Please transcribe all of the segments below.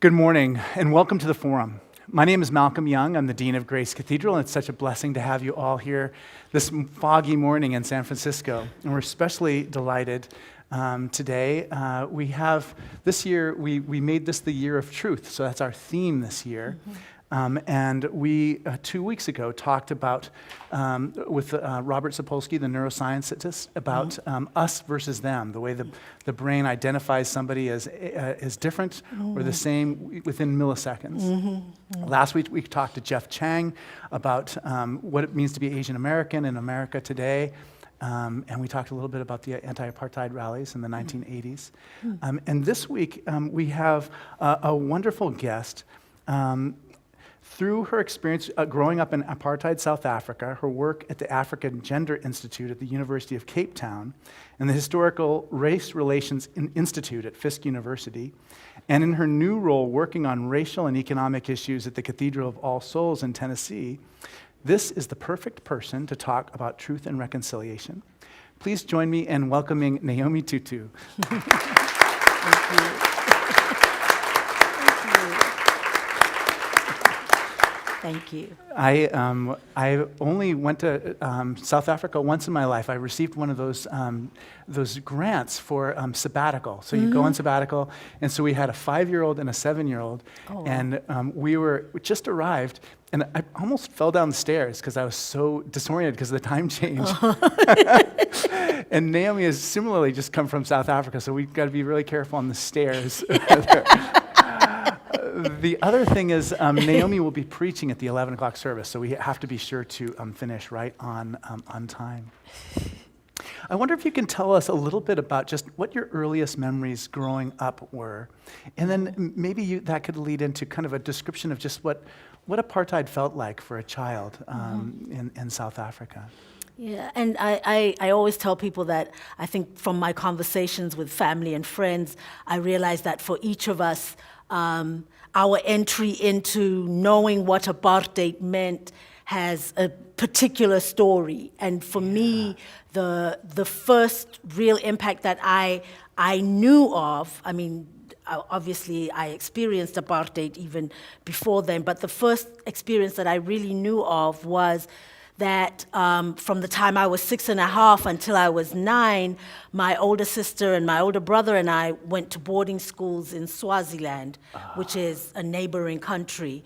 Good morning, and welcome to the forum. My name is Malcolm Young. I'm the Dean of Grace Cathedral, and it's such a blessing to have you all here this foggy morning in San Francisco. And we're especially delighted today. We have this year, we made this the Year of Truth, so that's our theme this year. And we, 2 weeks ago, talked about, with Robert Sapolsky, the neuroscientist, about us versus them, the way the brain identifies somebody as different or the same within milliseconds. Last week, we talked to Jeff Chang about what it means to be Asian American in America today. And we talked a little bit about the anti-apartheid rallies in the 1980s. And this week, we have a wonderful guest. Through her experience growing up in apartheid South Africa, her work at the African Gender Institute at the University of Cape Town, and the Historical Race Relations Institute at Fisk University, and in her new role working on racial and economic issues at the Cathedral of All Souls in Tennessee, this is the perfect person to talk about truth and reconciliation. Please join me in welcoming Naomi Tutu. Thank you. Thank you. I only went to South Africa once in my life. I received one of those grants for sabbatical. So you go on sabbatical, and so we had a 5-year-old and a 7-year-old, and we just arrived, and I almost fell down the stairs because I was so disoriented because of the time change. And Naomi has similarly just come from South Africa, so we've got to be really careful on the stairs. The other thing is Naomi will be preaching at the 11 o'clock service, so we have to be sure to finish right on time. I wonder if you can tell us a little bit about just what your earliest memories growing up were, and then maybe that could lead into kind of a description of just what apartheid felt like for a child in South Africa. Yeah, and I always tell people that I think from my conversations with family and friends, I realize that for each of us, our entry into knowing what apartheid meant has a particular story. And for me, the first real impact that I knew of, I mean, obviously I experienced apartheid even before then, but the first experience that I really knew of was that from the time I was 6.5 until I was 9, my older sister and my older brother and I went to boarding schools in Swaziland, which is a neighboring country,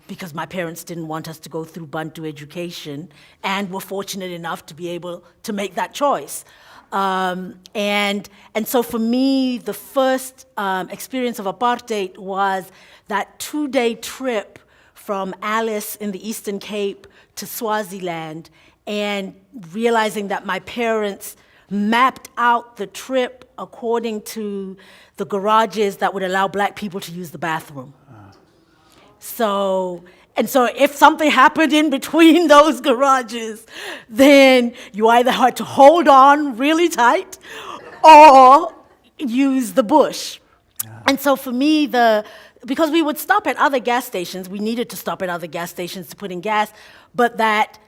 because my parents didn't want us to go through Bantu education and were fortunate enough to be able to make that choice. And so for me, the first experience of apartheid was that 2-day trip from Alice in the Eastern Cape to Swaziland, and realizing that my parents mapped out the trip according to the garages that would allow black people to use the bathroom. So if something happened in between those garages, then you either had to hold on really tight or use the bush. And so for me, because we would stop at other gas stations, we needed to stop at other gas stations to put in gas, but that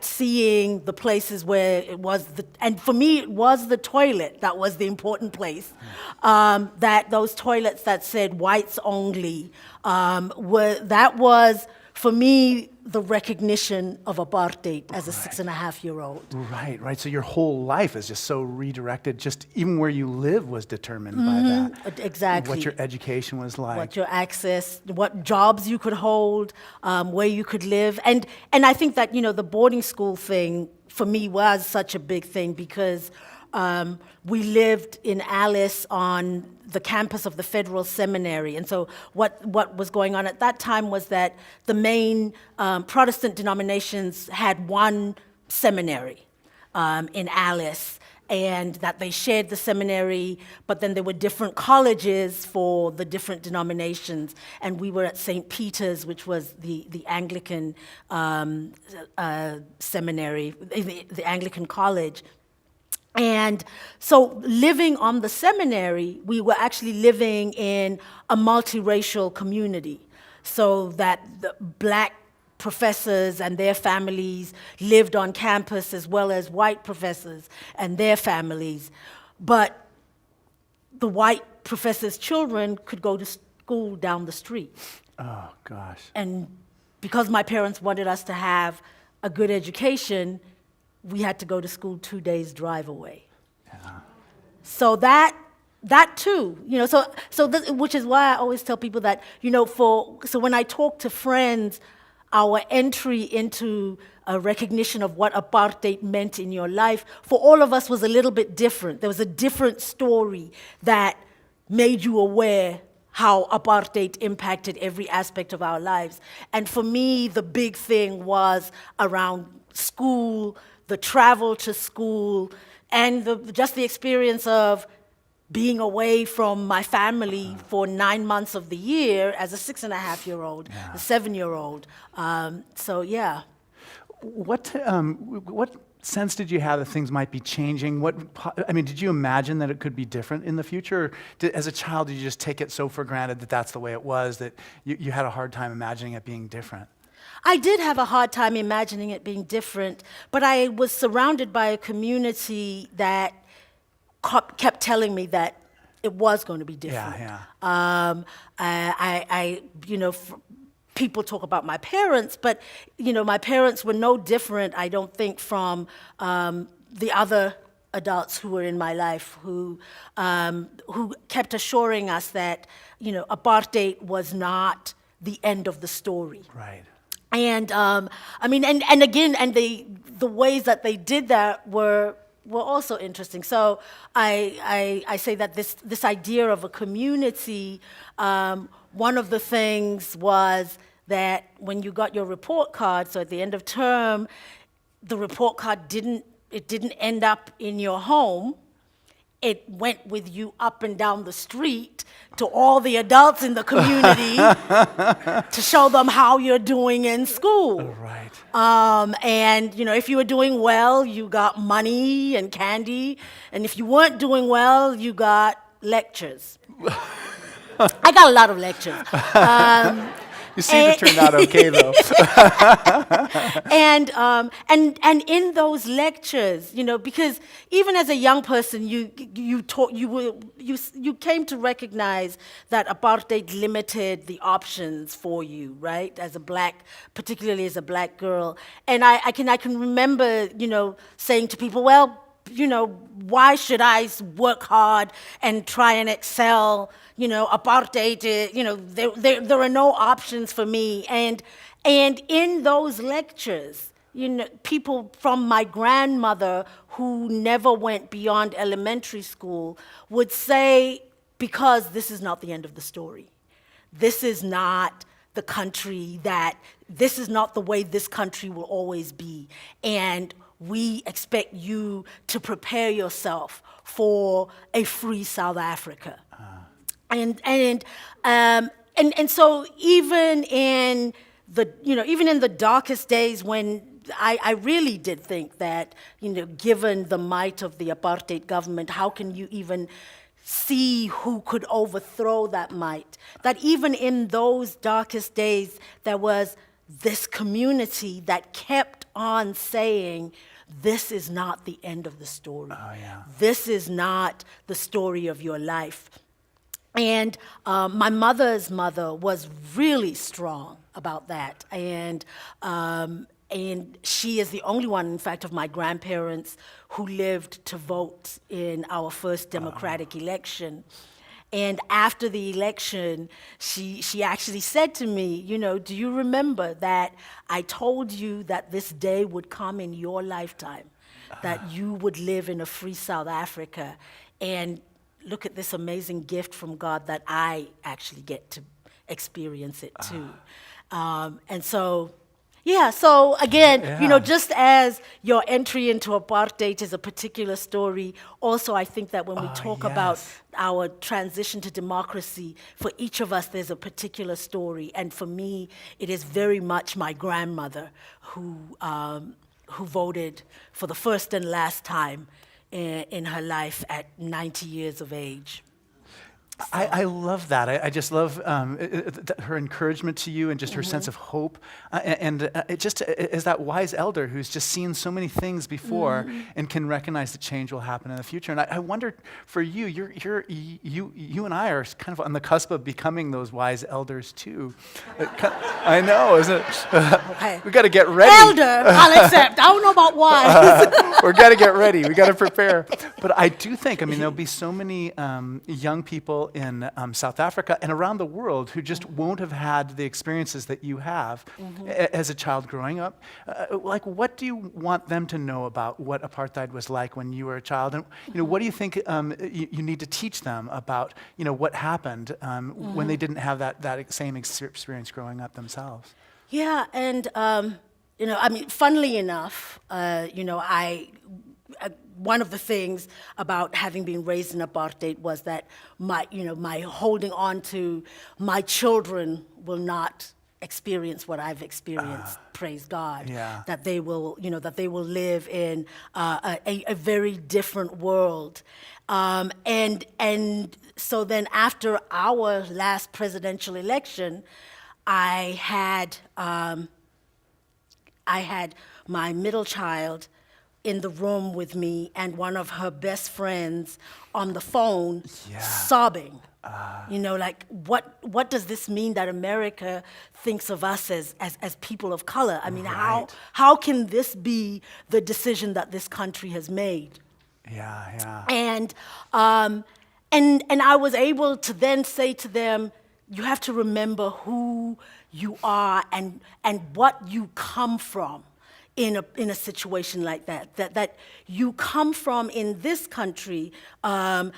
seeing the places where it was, and for me it was the toilet that was the important place, that those toilets that said whites only, that was, for me, the recognition of apartheid as a 6.5-year-old. Right. So your whole life is just so redirected. Just even where you live was determined by that. Exactly. What your education was like. What your access, what jobs you could hold, where you could live. And I think that, the boarding school thing for me was such a big thing because we lived in Alice on the campus of the Federal Seminary. And so what was going on at that time was that the main Protestant denominations had one seminary in Alice, and that they shared the seminary, but then there were different colleges for the different denominations. And we were at St. Peter's, which was the Anglican seminary, the Anglican college. And so living on the seminary, we were actually living in a multiracial community, so that the black professors and their families lived on campus as well as white professors and their families. But the white professors' children could go to school down the street. Oh, gosh. And because my parents wanted us to have a good education, we had to go to school 2 days drive away. Yeah. So that too, which is why I always tell people that, so when I talk to friends, our entry into a recognition of what apartheid meant in your life, for all of us was a little bit different. There was a different story that made you aware how apartheid impacted every aspect of our lives. And for me, the big thing was around school, the travel to school, and just the experience of being away from my family for 9 months of the year as a 6.5-year-old, a 7-year-old. So yeah. What sense did you have that things might be changing? Did you imagine that it could be different in the future? Or as a child, did you just take it so for granted that that's the way it was, that you had a hard time imagining it being different? I did have a hard time imagining it being different, but I was surrounded by a community that kept telling me that it was going to be different. People talk about my parents, but my parents were no different, I don't think, from the other adults who were in my life who kept assuring us that apartheid was not the end of the story. Right. And the ways that they did that were also interesting. So I say that this idea of a community, one of the things was that when you got your report card, so at the end of term, the report card didn't end up in your home. It went with you up and down the street to all the adults in the community to show them how you're doing in school. Right. And if you were doing well, you got money and candy, and if you weren't doing well, you got lectures. I got a lot of lectures. You seem to turn out okay, though. And in those lectures, because even as a young person, you came to recognize that apartheid limited the options for you, right? Particularly as a black girl, and I can remember, saying to people, well, why should I work hard and try and excel? Apartheid, there are no options for me. And in those lectures, people from my grandmother who never went beyond elementary school would say, because this is not the end of the story. This is not the country this is not the way this country will always be. And we expect you to prepare yourself for a free South Africa. And so even in the darkest days when I really did think that, given the might of the apartheid government, how can you even see who could overthrow that might? That even in those darkest days, there was this community that kept on saying, this is not the end of the story. Oh, yeah. This is not the story of your life. And my mother's mother was really strong about that. And she is the only one, in fact, of my grandparents who lived to vote in our first democratic election. And after the election, she actually said to me, do you remember that I told you that this day would come in your lifetime, that you would live in a free South Africa, and look at this amazing gift from God that I actually get to experience it too. And so, so again, just as your entry into apartheid is a particular story, also I think that when we talk about our transition to democracy, for each of us there's a particular story. And for me, it is very much my grandmother who voted for the first and last time in her life at 90 years of age. I love that. I just love her encouragement to you and just her sense of hope. And it just is that wise elder who's just seen so many things before and can recognize that change will happen in the future. And I wonder for you, you and I are kind of on the cusp of becoming those wise elders too. I know, isn't it? Okay. We got to get ready. Elder, I'll accept. I don't know about wise. We got to get ready. We got to prepare. But I do think, there'll be so many young people in South Africa and around the world who just won't have had the experiences that you have as a child growing up. Like, what do you want them to know about what apartheid was like when you were a child? And what do you think you need to teach them about what happened when they didn't have that same experience growing up themselves? Yeah, and funnily enough, one of the things about having been raised in apartheid was that my holding on to my children will not experience what I've experienced. Praise God. Yeah. That they will live in a very different world. And so then after our last presidential election, I had my middle child in the room with me and one of her best friends on the phone sobbing. Like, what does this mean that America thinks of us as people of color? I mean, how can this be the decision that this country has made? Yeah. And I was able to then say to them, you have to remember who you are and what you come from in a situation like that. That you come from in this country a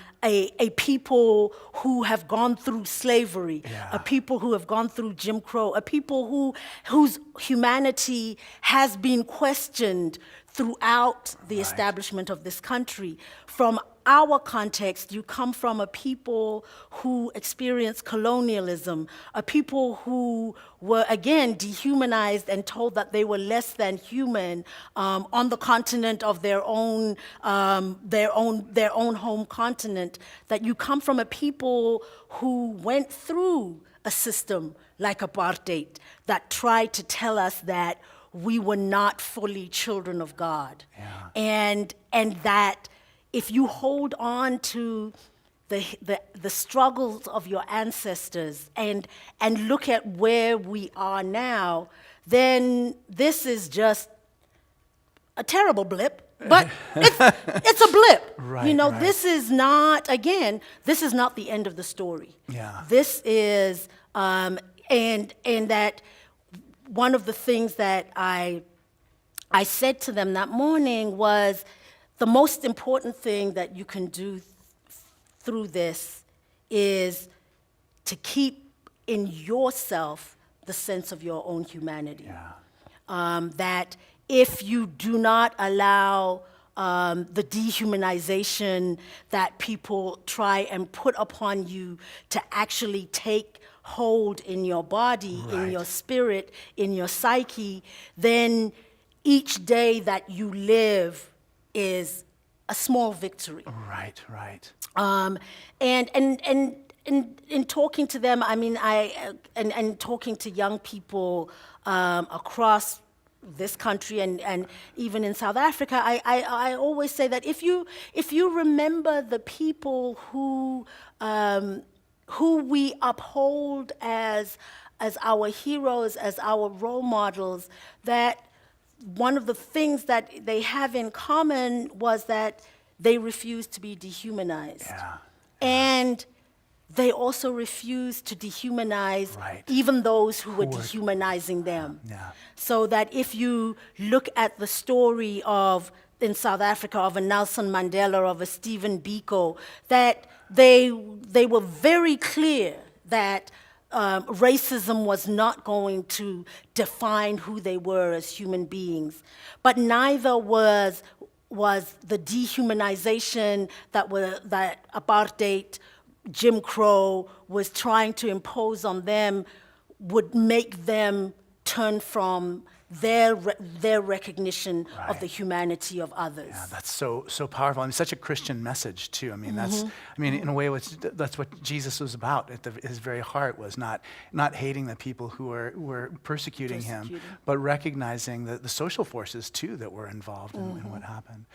people who have gone through slavery, a people who have gone through Jim Crow, a people whose humanity has been questioned throughout the establishment of this country. From our context, you come from a people who experienced colonialism, a people who were, again, dehumanized and told that they were less than human on the continent of their own home continent. That you come from a people who went through a system like apartheid that tried to tell us that we were not fully children of God, and that if you hold on to the struggles of your ancestors and look at where we are now, then this is just a terrible blip. But it's a blip. This is not, again, this is not the end of the story. Yeah. This is, and that one of the things that I said to them that morning was, the most important thing that you can do through this is to keep in yourself the sense of your own humanity. That if you do not allow the dehumanization that people try and put upon you to actually take hold in your body, in your spirit, in your psyche, then each day that you live is a small victory. Right. And in talking to them, and talking to young people across this country and even in South Africa, I always say that if you remember the people who we uphold as our heroes, as our role models, that one of the things that they have in common was that they refused to be dehumanized. And they also refused to dehumanize even those who were dehumanizing them. So that if you look at the story in South Africa of a Nelson Mandela, of a Stephen Biko, that they were very clear that racism was not going to define who they were as human beings, but neither was the dehumanization that apartheid, Jim Crow was trying to impose on them would make them turn from their recognition of Right. the humanity of others. Yeah, that's so powerful. I mean, such a Christian message too. I mean, in a way, that's what Jesus was about. His very heart was not hating the people who were persecuting him, but recognizing the social forces too that were involved in what happened.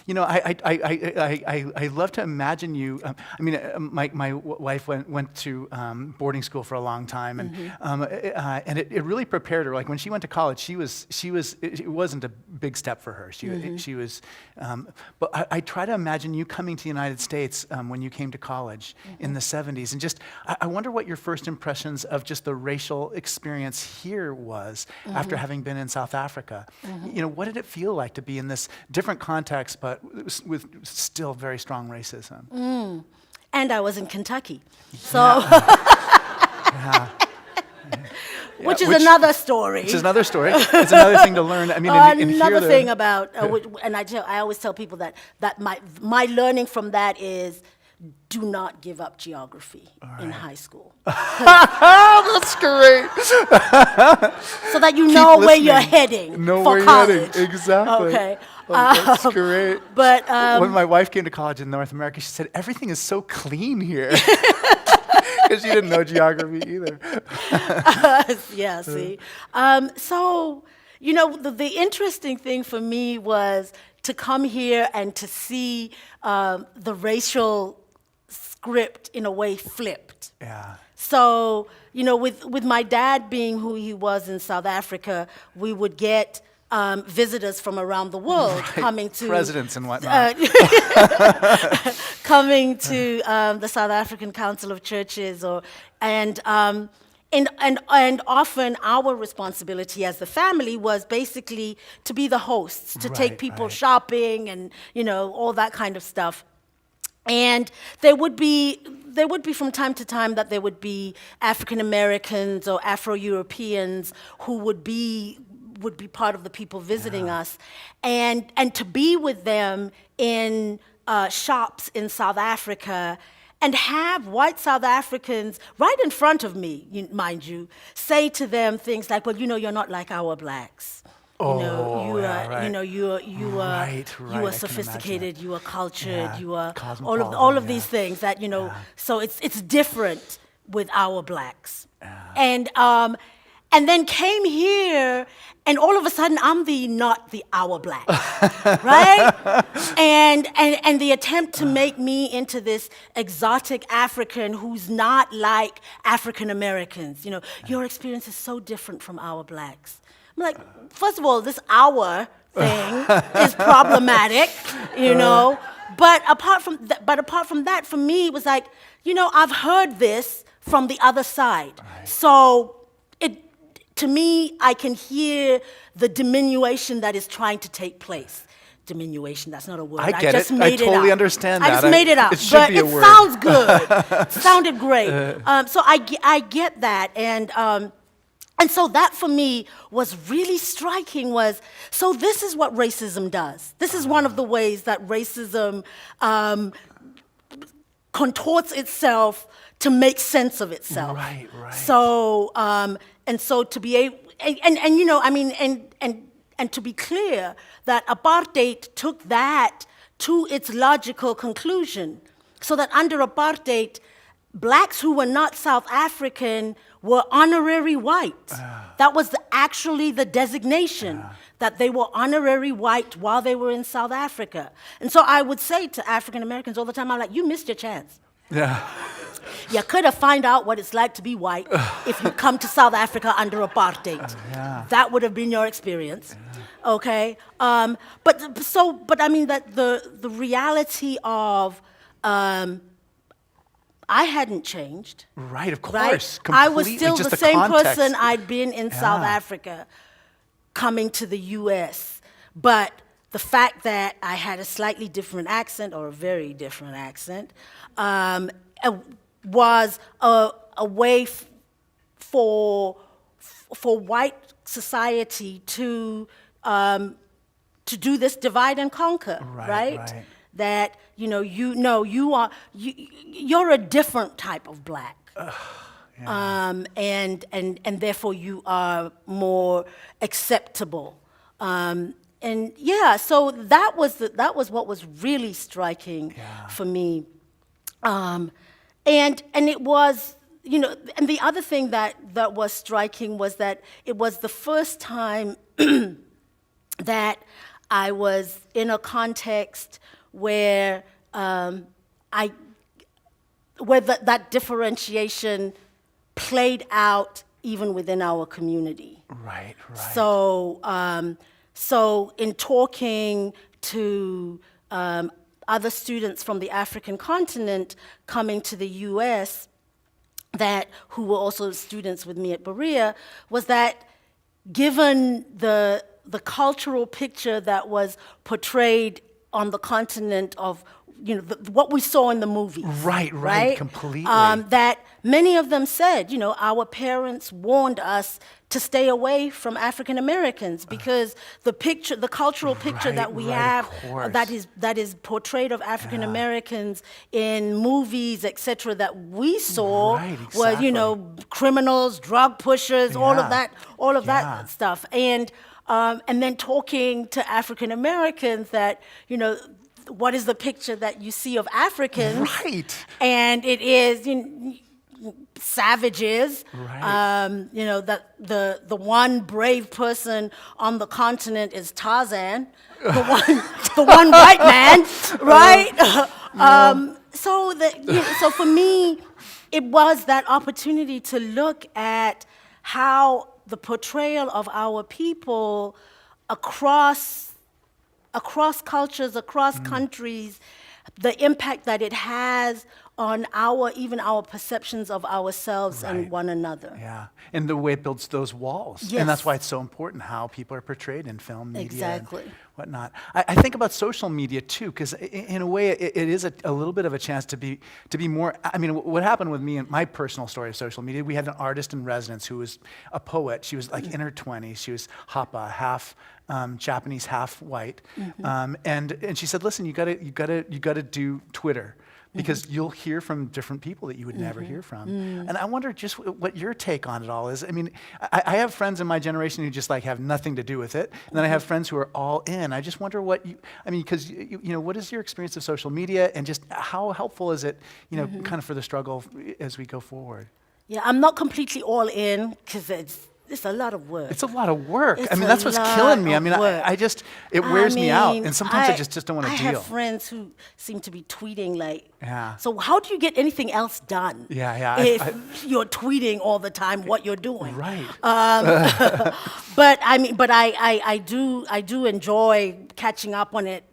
You know, I love to imagine you. My wife went to boarding school for a long time, and it really prepared her. Like when she went to college, it wasn't a big step for her. She was, but I try to imagine you coming to the United States when you came to college in the 70s, and just I wonder what your first impressions of just the racial experience here was after having been in South Africa. You know, what did it feel like to be in this different context, but with still very strong racism? And I was in Kentucky, so which is another story. Which is another story. It's another thing to learn. I mean, another thing about, and I always tell people that my learning from that is, do not give up geography in high school. That's great. So that you know where you're heading for college. Heading. Exactly. Okay. That's great. But when my wife came to college in North America, she said, everything is so clean here. Because she didn't know geography either. Yeah, see. So, you know, the interesting thing for me was to come here and to see the racial script in a way flipped. Yeah. So, you know, with my dad being who he was in South Africa, we would get visitors from around the world coming to presidents and whatnot, coming to the South African Council of Churches, and often our responsibility as the family was basically to be the hosts, to take people shopping, and you know, all that kind of stuff. And there would be from time to time that there would be African Americans or Afro-Europeans who would be part of the people visiting us, and to be with them in shops in South Africa, and have white South Africans right in front of me, mind you, say to them things like, "Well, you know, you're not like our blacks. You know, you are sophisticated, you are cultured, you are all of these things that, you know, so it's different with our blacks." And then came here, and all of a sudden I'm not the our black, right? And the attempt to make me into this exotic African who's not like African Americans. You know, your experience is so different from our blacks. I'm like, first of all, this our thing is problematic, you know. But apart from that, for me, it was like, you know, I've heard this from the other side, so. To me, I can hear the diminution that is trying to take place. Diminution, that's not a word. I get just it. Made it totally up. understand I that. just made it up. It should be a word. Sounds good. It sounded great. So I get that. And so that for me was really striking so this is what racism does. This is one of the ways that racism contorts itself to make sense of itself. Right. So, and so to be able, and you know, I mean, and to be clear that apartheid took that to its logical conclusion, so that under apartheid, blacks who were not South African were honorary white. That was actually the designation, that they were honorary white while they were in South Africa. And so I would say to African Americans all the time, I'm like, you missed your chance. Yeah. You could have found out what it's like to be white if you come to South Africa under apartheid. That would have been your experience, okay? But I mean that the reality of I hadn't changed. Right, of course. Right? Completely. I was still just the same context. person I'd been in South Africa, coming to the U.S. But the fact that I had a slightly different accent, or a very different accent, was a way for white society to do this divide and conquer, right? That you're a different type of black. and therefore you are more acceptable. And yeah, so that was what was really striking for me. And it was, and the other thing that was striking was that it was the first time that I was in a context where that differentiation played out even within our community. Right. So in talking to other students from the African continent coming to the U.S. who were also students with me at Berea, was that given the cultural picture that was portrayed on the continent of what we saw in the movies. Right, completely. That many of them said, our parents warned us to stay away from African Americans because the cultural picture that we have that is portrayed of African Americans in movies, etc., that we saw was, criminals, drug pushers, all of that stuff, and then talking to African Americans that, what is the picture that you see of Africans? Right. And it is savages. Right. That the one brave person on the continent is Tarzan, the one white man, right? So for me, it was that opportunity to look at how the portrayal of our people across cultures, across countries, the impact that it has on even our perceptions of ourselves and one another. Yeah, and the way it builds those walls. Yes. And that's why it's so important how people are portrayed in film, media, Exactly. and whatnot. I think about social media too, because in a way it is a little bit of a chance to be more, what happened with me and my personal story of social media, we had an artist in residence who was a poet. She was like in her 20s. She was Hapa, half Japanese, half white. And she said, listen, you gotta do Twitter, because you'll hear from different people that you would never hear from. And I wonder just what your take on it all is. I have friends in my generation who just have nothing to do with it, and then I have friends who are all in. I just wonder because what is your experience of social media, and just how helpful is it, kind of for the struggle as we go forward? Yeah, I'm not completely all in, because it's a lot of work. It's a lot of work. That's what's killing me. It wears me out, and sometimes I just don't want to deal. I have friends who seem to be tweeting so how do you get anything else done? If you're tweeting all the time what you're doing. Right. But I do enjoy catching up on it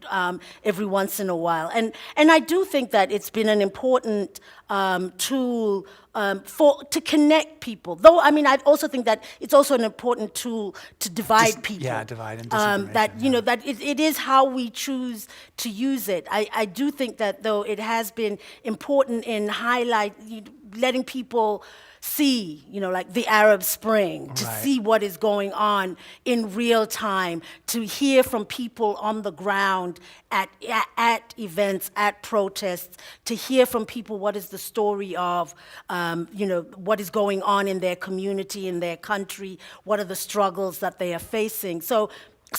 every once in a while, and I do think that it's been an important tool to connect people. Though I also think that it's also an important tool to divide people. Yeah, divide and disinformation. That it is how we choose to use it. I do think that though it has been important in letting people see, like the Arab Spring, to see what is going on in real time, to hear from people on the ground at events, at protests, to hear from people what is the story of, what is going on in their community, in their country, what are the struggles that they are facing. So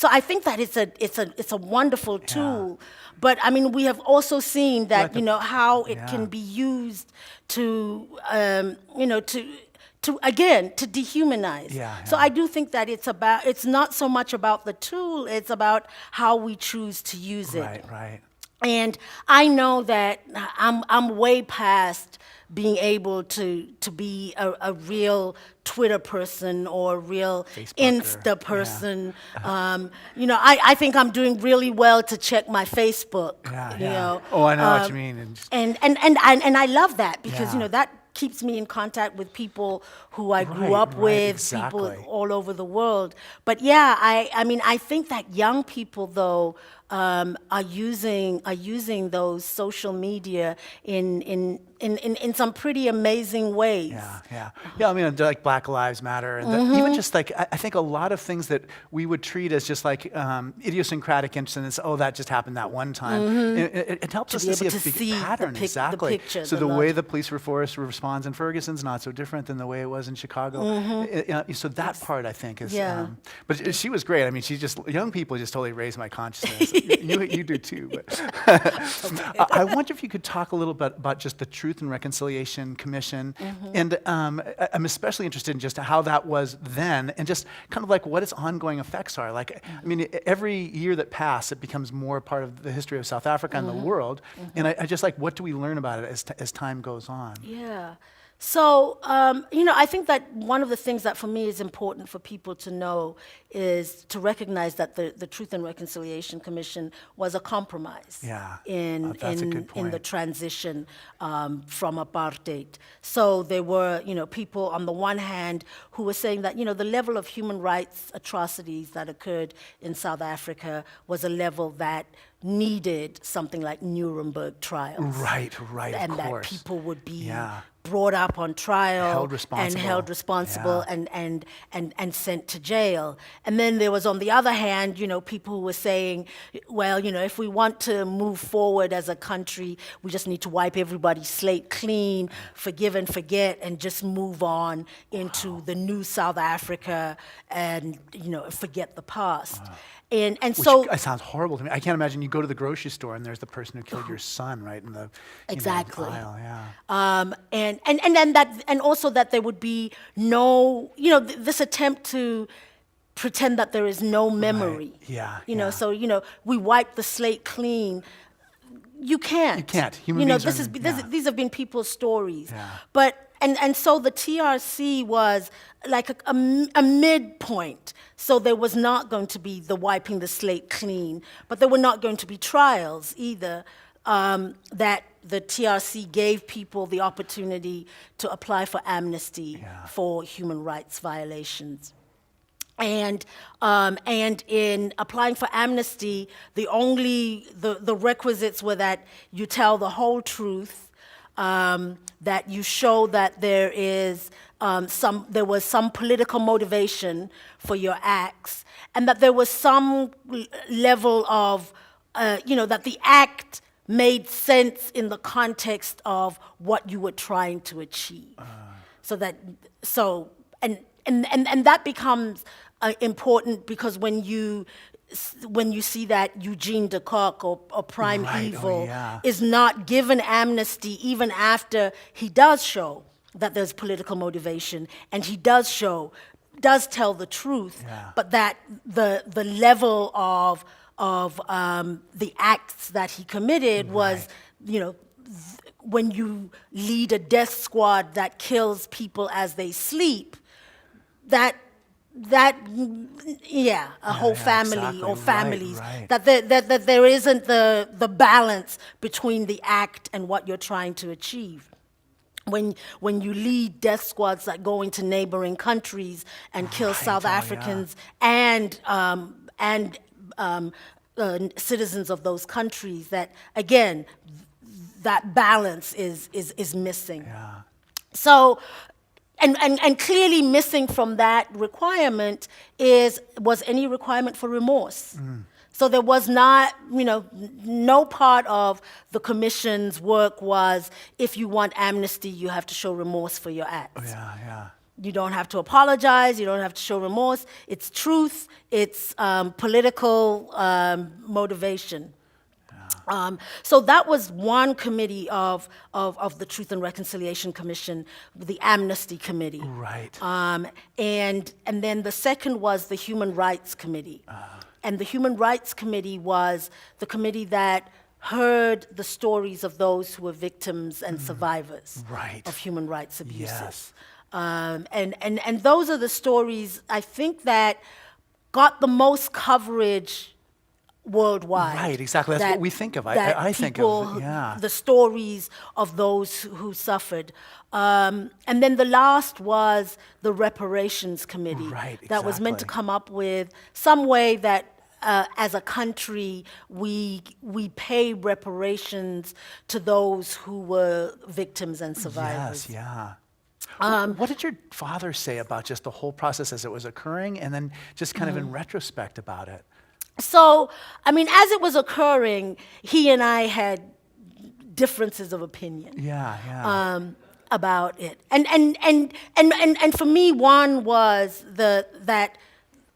I think that it's a wonderful tool, but we have also seen that how it can be used to dehumanize. So I do think that it's not so much about the tool; it's about how we choose to use it. Right. And I know that I'm way past being able to be a real Twitter person or a real Insta person. I think I'm doing really well to check my Facebook. Oh, I know what you mean. And I love that because that keeps me in contact with people who I grew up with, people all over the world. But I think that young people though are using those social media in some pretty amazing ways. Yeah. I mean, like Black Lives Matter, and even just like I think a lot of things that we would treat as just like idiosyncratic incidents. Oh, that just happened that one time. It helps us be to see able a to big see the pattern. Exactly. picture, So the the way larger- the police force responds in Ferguson's not so different than the way it was in Chicago. So that part I think is. Yeah. But she was great. I mean, she just young people just totally raised my consciousness. you do too. But I wonder if you could talk a little bit about just the Truth and Reconciliation Commission, and I'm especially interested in just how that was then, and just kind of like what its ongoing effects are. Like, I mean, every year that passes, it becomes more part of the history of South Africa and the world. And I just like, what do we learn about it as time goes on? Yeah. So, I think that one of the things that for me is important for people to know is to recognize that the Truth and Reconciliation Commission was a compromise Yeah, in that's a good the point. transition from apartheid. So there were, people on the one hand who were saying that, the level of human rights atrocities that occurred in South Africa was a level that needed something like Nuremberg trials. Right, And of that course. people would be Yeah. brought up on trial Held responsible. and held responsible Yeah. and sent to jail. And then there was, on the other hand, people who were saying, well, if we want to move forward as a country, we just need to wipe everybody's slate clean, forgive and forget, and just move on into the new South Africa and, forget the past. And Which so sounds horrible to me. I can't imagine you go to the grocery store and there's the person who killed your son right in the Exactly. aisle. Yeah. And then that, and also that there would be no, this attempt to pretend that there is no memory. Yeah, You know, yeah. so we wipe the slate clean. You can't. You can't. Human beings this are- is yeah. these have been people's stories. Yeah. But and so the TRC was like a midpoint. So there was not going to be the wiping the slate clean, but there were not going to be trials either. That the TRC gave people the opportunity to apply for amnesty for human rights violations. And in applying for amnesty, the requisites were that you tell the whole truth, that you show that there was some political motivation for your acts, and that there was some level of, that the act made sense in the context of what you were trying to achieve. And that becomes important because when you see that Eugene de Kock or Prime Right, oh, Evil yeah. is not given amnesty even after he does show that there's political motivation and he does tell the truth, Yeah. but that the level of the acts that he committed was, when you lead a death squad that kills people as they sleep, whole family exactly. or Right, families, right. that there isn't the balance between the act and what you're trying to achieve. When you lead death squads that go into neighboring countries and kill Right, South oh, yeah. Africans and citizens of those countries, that again, that balance is missing. Yeah. So, and clearly missing from that requirement was any requirement for remorse. So there was not, no part of the commission's work was, if you want amnesty, you have to show remorse for your acts. Yeah. You don't have to apologize, you don't have to show remorse. It's truth, it's political motivation. So that was one committee of the Truth and Reconciliation Commission, the Amnesty Committee. Right. And then the second was the Human Rights Committee. And the Human Rights Committee was the committee that heard the stories of those who were victims and survivors Right. of human rights abuses. Yes. And those are the stories, I think, that got the most coverage worldwide. Right, exactly. That's what we think of. That I think people, of, yeah. the stories of those who suffered. And then the last was the Reparations Committee. Right, That was meant to exactly. come up with some way that as a country, we pay reparations to those who were victims and survivors. Yes, yeah. What did your father say about just the whole process as it was occurring, and then just kind of in retrospect about it? So, I mean, as it was occurring, he and I had differences of opinion. Yeah. About it. And for me, one was that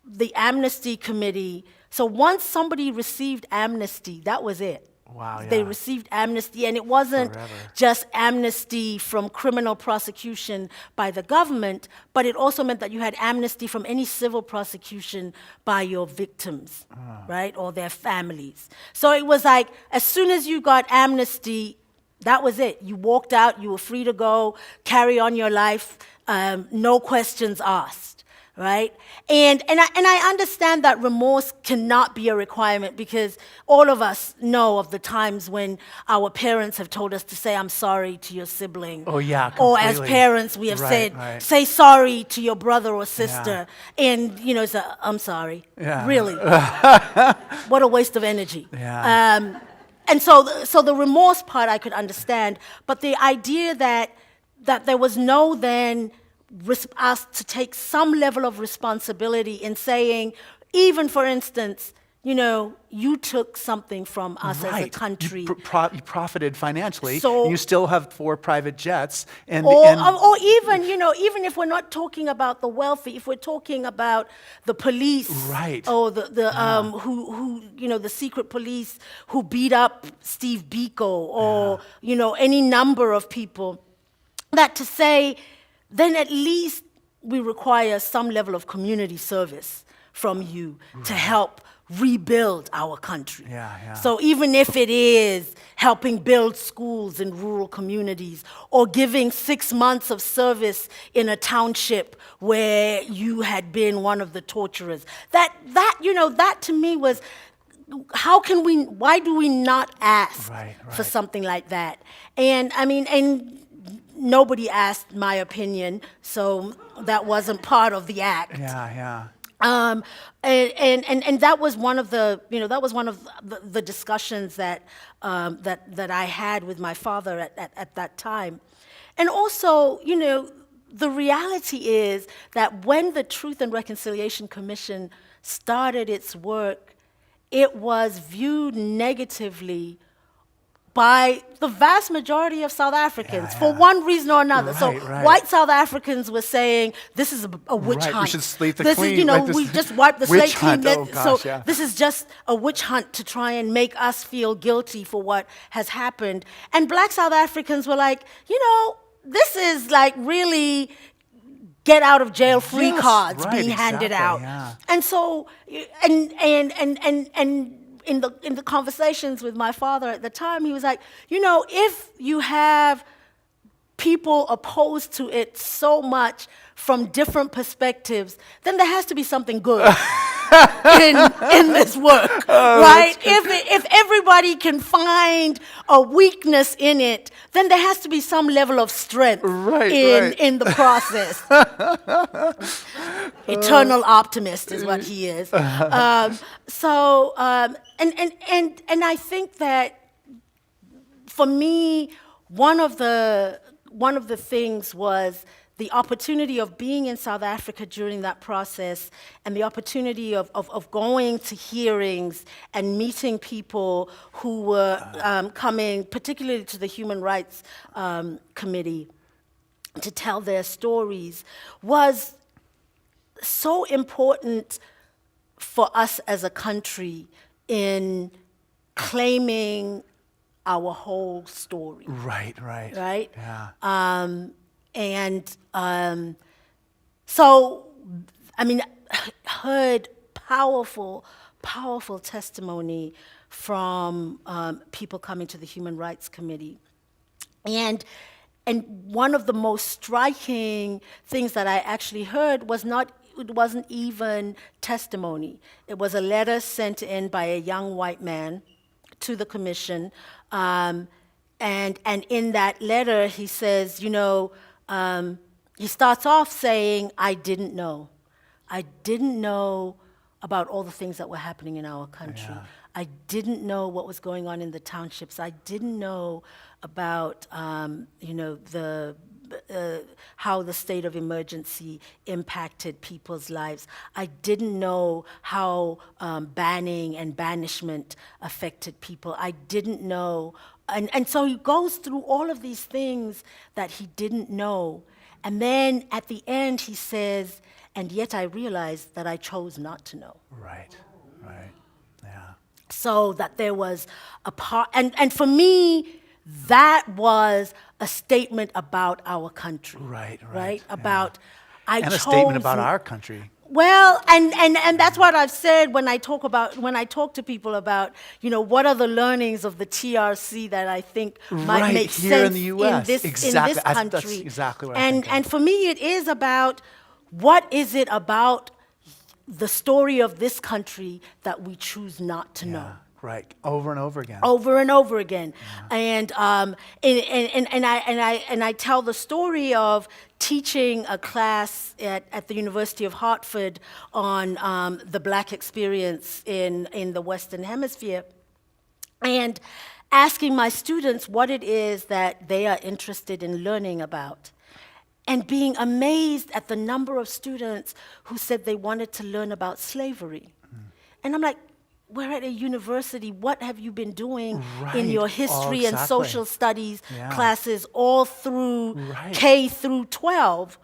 the amnesty committee, so once somebody received amnesty, that was it. Wow, They yeah. received amnesty, and it wasn't Forever. just amnesty from criminal prosecution by the government, but it also meant that you had amnesty from any civil prosecution by your victims, right, or their families. So it was like, as soon as you got amnesty, that was it. You walked out, you were free to go, carry on your life, no questions asked, right? And I understand that remorse cannot be a requirement, because all of us know of the times when our parents have told us to say, I'm sorry to your sibling. Oh, yeah, Or as completely. parents, we have Right, said, right. say sorry to your brother or sister. And, it's I'm sorry. Yeah. Really. What a waste of energy. Yeah. And so the remorse part I could understand, but the idea that there was no then us to take some level of responsibility in saying, even for instance, you took something from us as a country. You profited financially, So- and you still have 4 private jets. And Or even, even if we're not talking about the wealthy, if we're talking about the police, Right. or the secret police who beat up Steve Biko, or any number of people, that to say, then at least we require some level of community service from you to help rebuild our country. Yeah. So even if it is helping build schools in rural communities, or giving 6 months of service in a township where you had been one of the torturers, that to me was, why do we not ask Right. for something like that? And I mean, nobody asked my opinion, so that wasn't part of the act. Yeah. And that was one of the discussions that I had with my father at that time. And also, the reality is that when the Truth and Reconciliation Commission started its work, it was viewed negatively by the vast majority of South Africans, for one reason or another. Right. White South Africans were saying, this is a witch Right, we hunt. should sleep the this clean, is, we just wiped the slate witch clean. hunt, oh gosh, yeah. This is just a witch hunt to try and make us feel guilty for what has happened. And Black South Africans were like, this is like really get out of jail free Yes, cards right, being handed exactly, out. yeah. And so, and in the conversations with my father at the time, he was like, if you have people opposed to it so much from different perspectives, then there has to be something good in this work, right? If everybody can find a weakness in it, then there has to be some level of strength in the process. Eternal optimist is what he is. And I think that for me, one of the things was the opportunity of being in South Africa during that process, and the opportunity of going to hearings and meeting people who were coming, particularly to the Human Rights Committee, to tell their stories, was so important for us as a country in claiming our whole story. Right. Yeah. Heard powerful testimony from people coming to the Human Rights Committee. And one of the most striking things that I actually heard it wasn't even testimony. It was a letter sent in by a young white man to the commission. And in that letter, he says, he starts off saying, I didn't know about all the things that were happening in our country. Yeah. I didn't know what was going on in the townships. I didn't know about, how the state of emergency impacted people's lives. I didn't know how banning and banishment affected people. I didn't know. And so he goes through all of these things that he didn't know. And then at the end, he says, and yet I realized that I chose not to know. Right. Yeah. So that there was a part, and for me, that was a statement about our country. Right. About, Yeah. I And chose a statement about our country. well, and that's what I've said when I talk to people about, what are the learnings of the TRC that I think might Right, make here sense in the US. this Exactly. country. That's exactly what I think of. And for me, it is about what is it about the story of this country that we choose not to know. Right. Over and over again. Over and over again, and I tell the story of teaching a class at the University of Hartford on the Black experience in the Western Hemisphere, and asking my students what it is that they are interested in learning about, and being amazed at the number of students who said they wanted to learn about slavery, and I'm like, we're at a university. What have you been doing in your history and social studies classes all through K through 12?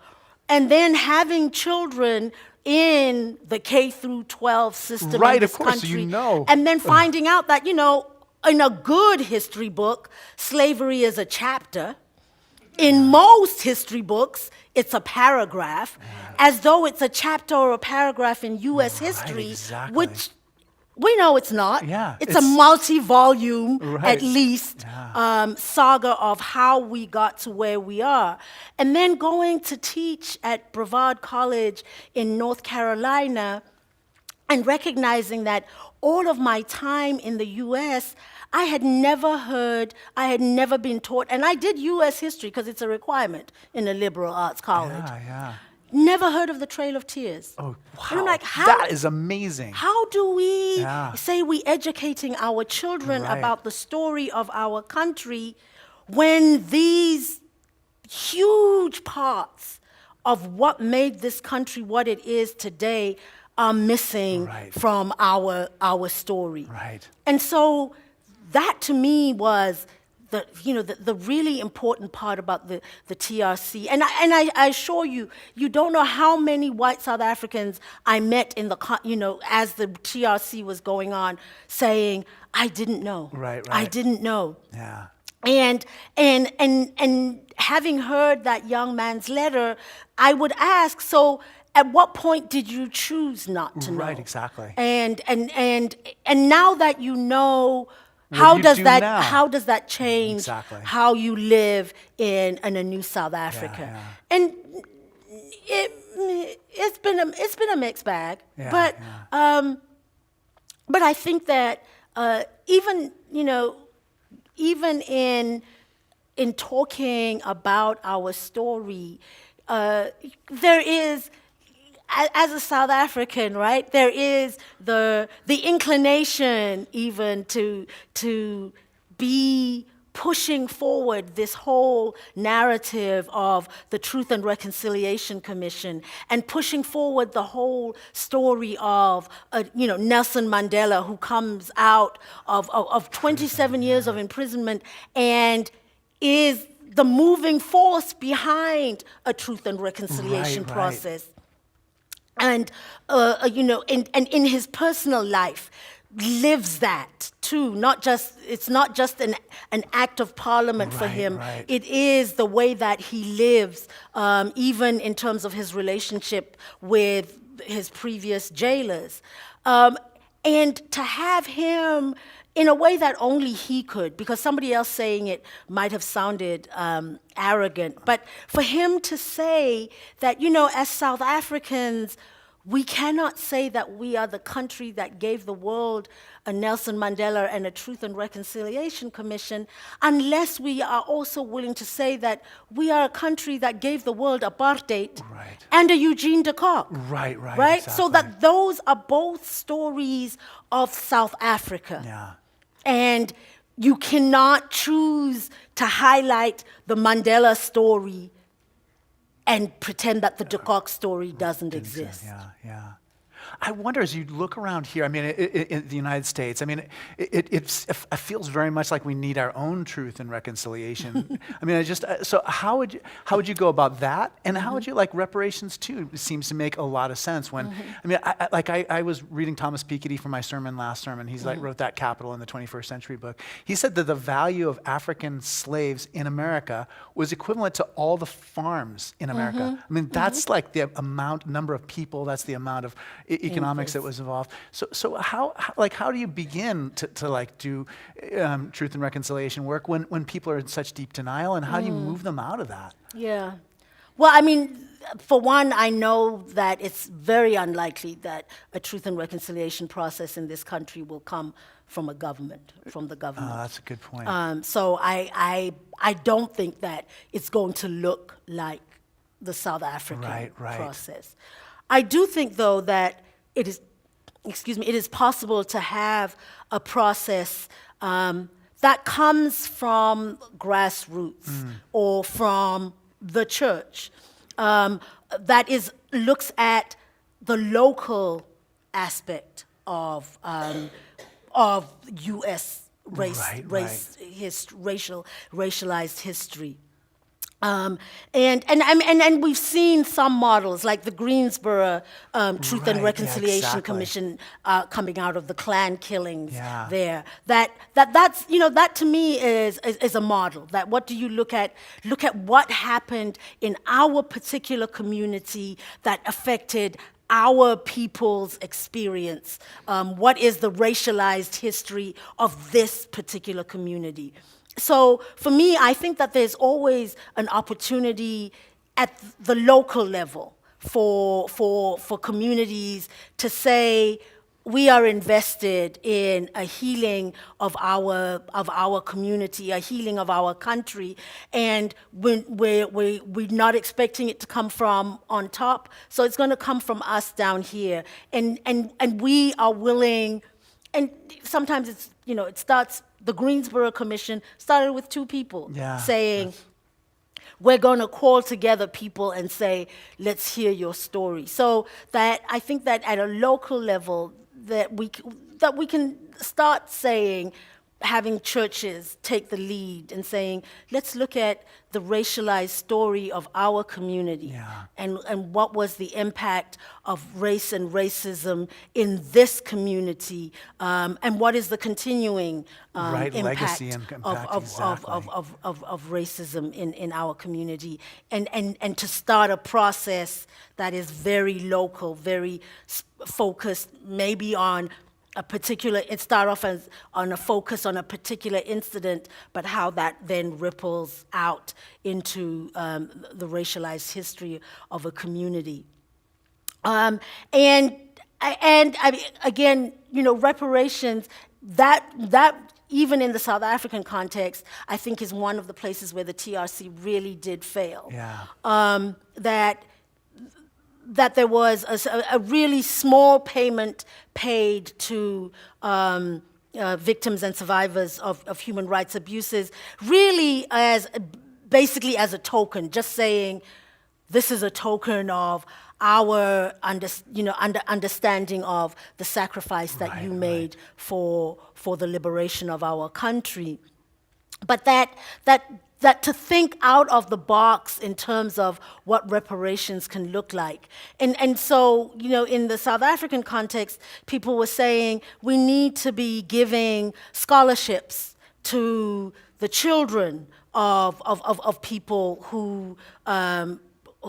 And then having children in the K through 12 system in this of course, country. you know. And then finding out that, in a good history book, slavery is a chapter. In most history books, it's a paragraph, as though it's a chapter or a paragraph in U.S. history, which we know it's not. Yeah, it's a multi-volume, at least, Yeah. saga of how we got to where we are. And then going to teach at Brevard College in North Carolina and recognizing that all of my time in the U.S., I had never been taught, and I did U.S. history because it's a requirement in a liberal arts college. Yeah. Never heard of the Trail of Tears. Oh, wow. And I'm like, that is amazing. How do we say we educating our children about the story of our country when these huge parts of what made this country what it is today are missing from our story? Right. And so that to me was the really important part about the TRC. And I assure you, you don't know how many white South Africans I met in as the TRC was going on, saying, I didn't know. Right. I didn't know. Yeah. And having heard that young man's letter, I would ask, so at what point did you choose not to know? Right, exactly. And now that you know, how does that change how you live in a new South Africa? And it's been a mixed bag. But I think that even in talking about our story, there is, as a South African, right, there is the inclination even to be pushing forward this whole narrative of the Truth and Reconciliation Commission and pushing forward the whole story of Nelson Mandela, who comes out of 27 years of imprisonment and is the moving force behind a Truth and Reconciliation process. And in his personal life, lives that too. It's not just an act of parliament for him. It is the way that he lives, even in terms of his relationship with his previous jailers, and to have him in a way that only he could, because somebody else saying it might have sounded arrogant, but for him to say that, as South Africans, we cannot say that we are the country that gave the world a Nelson Mandela and a Truth and Reconciliation Commission unless we are also willing to say that we are a country that gave the world apartheid Right. and a Eugene de Kock. Right, Right? So exactly. that those are both stories of South Africa. Yeah. And you cannot choose to highlight the Mandela story and pretend that the de Kock story doesn't exist. Yeah, yeah. I wonder, as you look around here, I mean, in the United States, I mean, it feels very much like we need our own truth and reconciliation. I mean, so how would you go about that? And how would you, like, reparations too? It seems to make a lot of sense when, I mean, I was reading Thomas Piketty for my last sermon. He's like, wrote that Capital in the 21st Century book. He said that the value of African slaves in America was equivalent to all the farms in America. I mean, that's like the number of people, that's the amount of economics that was involved. So how do you begin to like do truth and reconciliation work when people are in such deep denial, and how do you move them out of that? Yeah. Well, I mean, for one, I know that it's very unlikely that a truth and reconciliation process in this country will come from the government. Oh, that's a good point. So I don't think that it's going to look like the South African Right. process. I do think, though, that it is possible to have a process that comes from grassroots or from the church, that looks at the local aspect of U.S. racialized history. And we've seen some models like the Greensboro Truth and Reconciliation exactly. Commission coming out of the Klan killings Yeah. there. That's that to me is a model. That what do you look at? Look at what happened in our particular community that affected our people's experience. What is the racialized history of this particular community? So for me, I think that there's always an opportunity at the local level for communities to say, we are invested in a healing of our community, a healing of our country, and we're not expecting it to come from on top, so it's going to come from us down here, and we are willing. And sometimes it's, it starts, the Greensboro Commission started with two people saying, we're going to call together people and say, let's hear your story. So that I think that at a local level that we can start saying, having churches take the lead and saying, let's look at the racialized story of our community and what was the impact of race and racism in this community, and what is the continuing impact legacy and impact, of racism in our community, and to start a process that is very local, very focused maybe on it start off as on a focus on a particular incident, but how that then ripples out into the racialized history of a community. And I mean, again, reparations, that even in the South African context, I think is one of the places where the TRC really did fail. That there was a really small payment paid to victims and survivors of human rights abuses, really basically as a token, just saying, this is a token of our understanding of the sacrifice that you made for the liberation of our country. But that to think out of the box in terms of what reparations can look like. And so, in the South African context, people were saying we need to be giving scholarships to the children of people who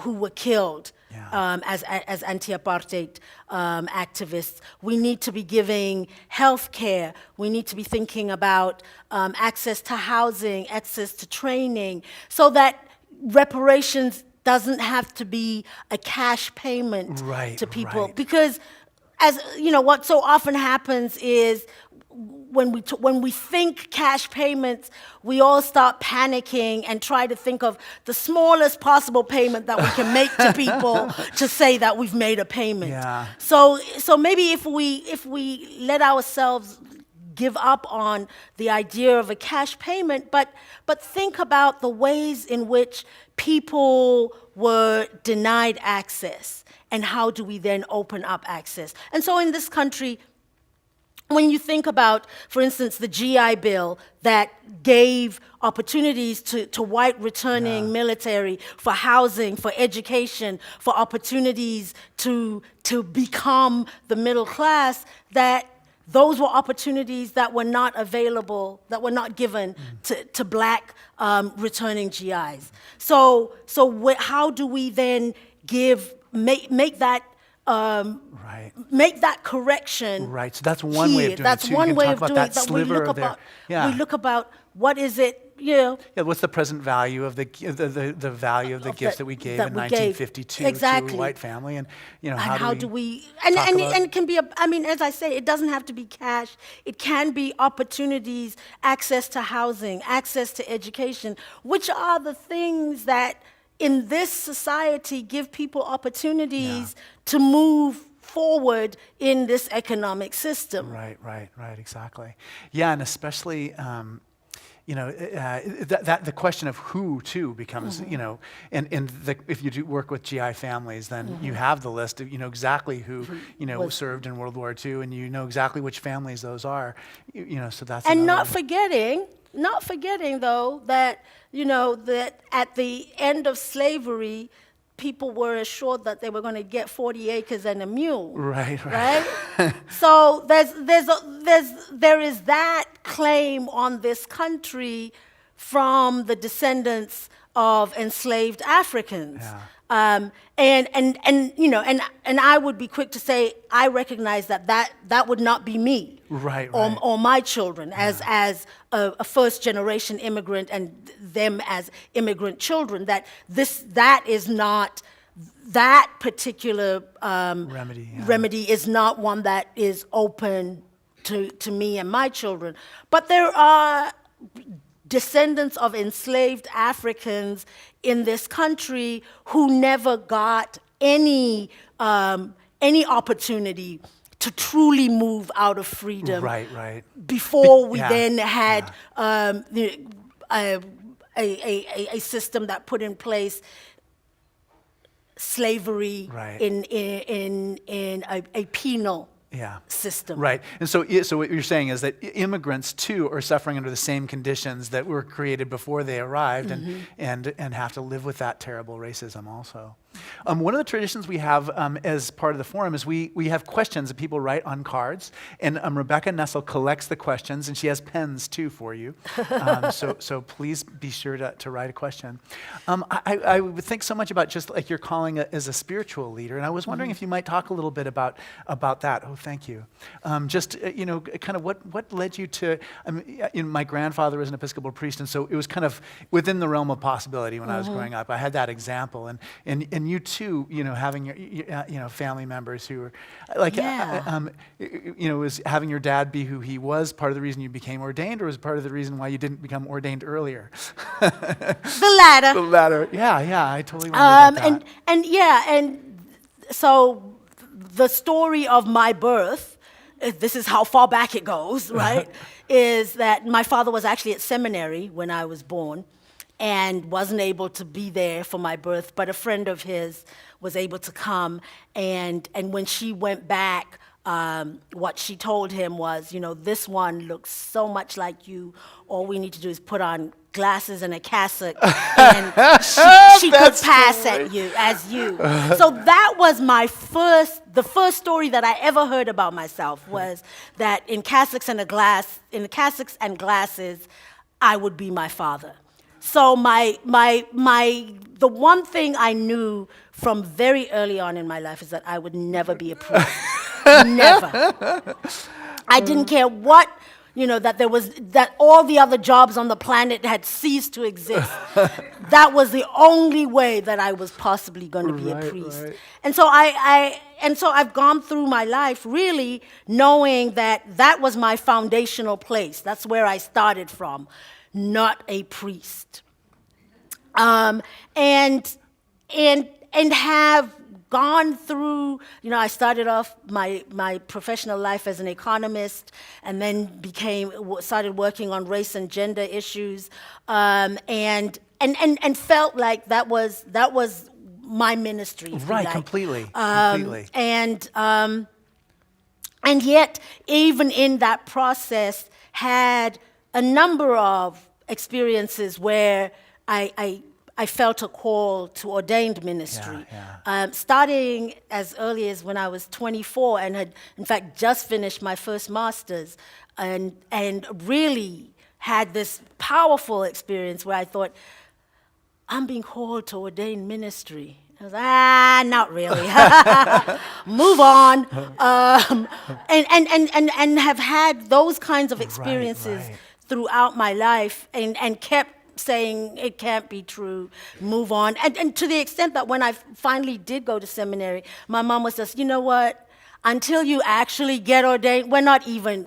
were killed as anti-apartheid activists. We need to be giving health care. We need to be thinking about access to housing, access to training, so that reparations doesn't have to be a cash payment Right, to people. right. Because, as you know, what so often happens is when we think cash payments, we all start panicking and try to think of the smallest possible payment that we can make to people to say that we've made a payment. Yeah. So maybe if we let ourselves give up on the idea of a cash payment, but think about the ways in which people were denied access, and how do we then open up access? And so in this country, when you think about, for instance, the GI Bill that gave opportunities to white returning military for housing, for education, for opportunities to become the middle class, that those were opportunities that were not available, that were not given to black returning GIs. So how do we then make that Right. make that correction? Right. So that's one way of doing That's it. So one you can way talk of about doing that it. That sliver of there. Yeah. we look about what is it, you know, Yeah, what's the present value of the value of the gifts that we gave in that we gave. 1952 to Exactly. a white family, and and how do we talk about- and it can be I mean, as I say, it doesn't have to be cash. It can be opportunities, access to housing, access to education, which are the things that in this society give people opportunities to move forward in this economic system. Right, exactly. Yeah, and especially, that the question of who too becomes, if you do work with GI families, then you have the list of, exactly who, served in World War II, and you know exactly which families those are, so that's And another- not forgetting though that, that at the end of slavery, people were assured that they were going to get 40 acres and a mule. Right. So there is that claim on this country from the descendants of enslaved Africans. Yeah. And I would be quick to say I recognize that would not be me, Right. or my children as a first generation immigrant and them as immigrant children. That is not that particular remedy is not one that is open to me and my children. But there are descendants of enslaved Africans in this country who never got any opportunity to truly move out of freedom. Right. Before we then had a system that put in place slavery in a penal system. Right. And so what you're saying is that immigrants too are suffering under the same conditions that were created before they arrived, and have to live with that terrible racism also. One of the traditions we have as part of the forum is we have questions that people write on cards, and Rebecca Nessel collects the questions, and she has pens too for you. So please be sure to write a question. I would think so much about just like your calling as a spiritual leader, and I was wondering if you might talk a little bit about that. Oh, thank you. Kind of what led you to? My grandfather was an Episcopal priest, and so it was kind of within the realm of possibility when I was growing up. I had that example, and you too, having your family members who were like, was having your dad be who he was part of the reason you became ordained, or was part of the reason why you didn't become ordained earlier? The latter. The latter. Yeah, I totally wondered about that. And so the story of my birth, this is how far back it goes, right? Is that my father was actually at seminary when I was born, and wasn't able to be there for my birth, but a friend of his was able to come, and when she went back, what she told him was, this one looks so much like you, all we need to do is put on glasses and a cassock, and she could pass at you as you. So that was the first story that I ever heard about myself, was that in cassocks and glasses, I would be my father. So the one thing I knew from very early on in my life is that I would never be a priest. Never. I didn't care what that all the other jobs on the planet had ceased to exist. That was the only way that I was possibly going to be a priest. Right. And so I've gone through my life really knowing that was my foundational place. That's where I started from, not a priest. And have gone through, I started off my professional life as an economist, and then started working on race and gender issues, and felt like that was my ministry. if you Right, like. completely. And yet, even in that process, had a number of experiences where I felt a call to ordained ministry. Yeah. Starting as early as when I was 24 and had, in fact, just finished my first master's, and really had this powerful experience where I thought, I'm being called to ordained ministry. I was not really. Move on. And have had those kinds of experiences Right. throughout my life, and kept saying it can't be true, move on. And to the extent that when I finally did go to seminary, my mom was just, you know what? Until you actually get ordained, we're not even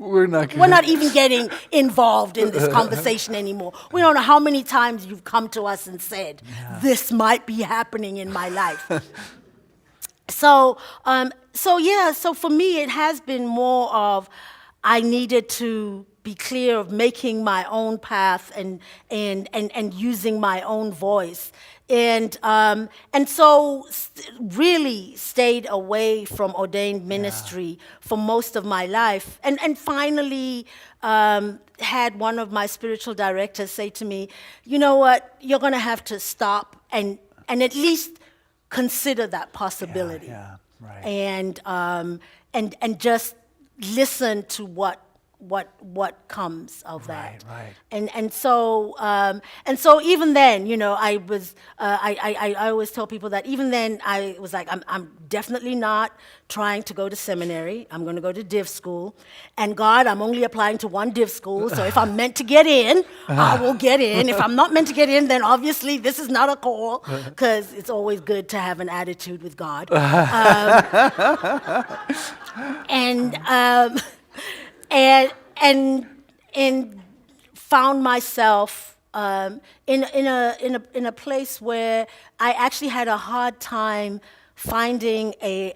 getting involved in this conversation anymore. We don't know how many times you've come to us and said, this might be happening in my life. So for me, it has been more of, I needed to be clear of making my own path and using my own voice. And so really stayed away from ordained ministry for most of my life. And finally had one of my spiritual directors say to me, you know what, you're going to have to stop and at least consider that possibility. Yeah, right. And just listen to what comes of that. Right. And so even then, I was I always tell people that even then I was like, I'm definitely not trying to go to seminary. I'm going to go to div school, and God, I'm only applying to one div school. So if I'm meant to get in, I will get in. If I'm not meant to get in, then obviously this is not a call, because it's always good to have an attitude with God. And found myself in a place where I actually had a hard time finding a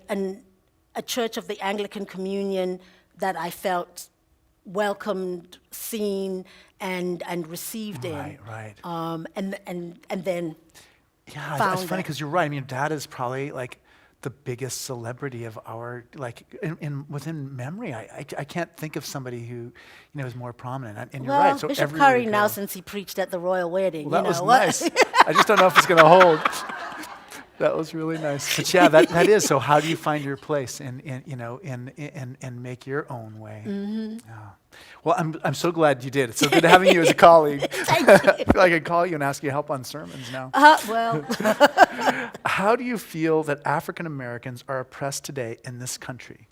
church of the Anglican Communion that I felt welcomed, seen, and received in. Right. And then Yeah, found it's funny it. because you're right. I mean, Dad is probably like the biggest celebrity of our, like, within memory. I can't think of somebody who, is more prominent. And you're right. So Bishop everywhere Curry you now, go- since he preached at the royal wedding. Well, that was nice. I just don't know if it's going to hold. That was really nice. But yeah, that is. So how do you find your place and make your own way? Mm-hmm. Yeah. Well, I'm so glad you did. It's so good having you as a colleague. Thank you. I feel like I could call you and ask you help on sermons now. Well, How do you feel that African Americans are oppressed today in this country?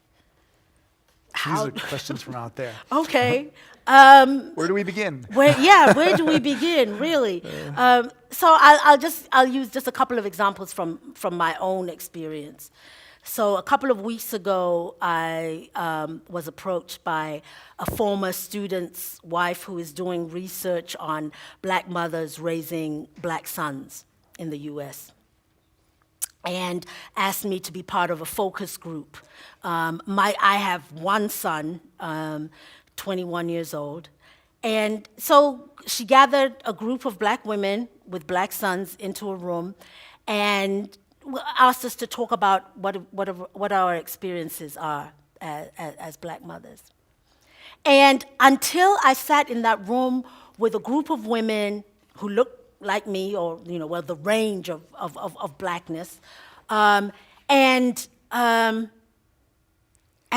These are questions from out there. okay. Where do we begin? Where do we begin, really? So I'll use just a couple of examples from my own experience. So a couple of weeks ago, I was approached by a former student's wife who is doing research on black mothers raising black sons in the U.S. and asked me to be part of a focus group. I have one son, 21 years old, and so she gathered a group of black women with black sons into a room and asked us to talk about what our experiences are as black mothers. And until I sat in that room with a group of women who looked like me, or the range of blackness, and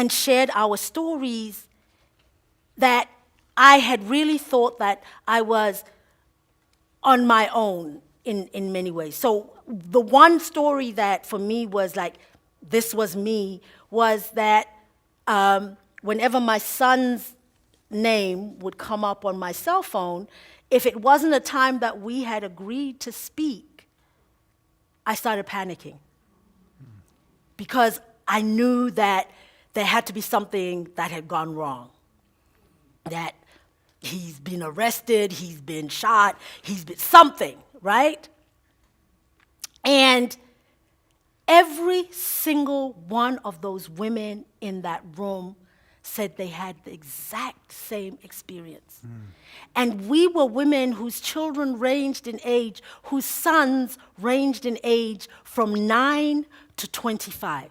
shared our stories, that I had really thought that I was on my own in many ways. So the one story that for me was like, this was me, was that whenever my sons name would come up on my cell phone, if it wasn't a time that we had agreed to speak, I started panicking. Because I knew that there had to be something that had gone wrong. That he's been arrested, he's been shot, he's been something, right? And every single one of those women in that room said they had the exact same experience. And we were women whose children ranged in age, whose sons ranged in age from 9 to 25.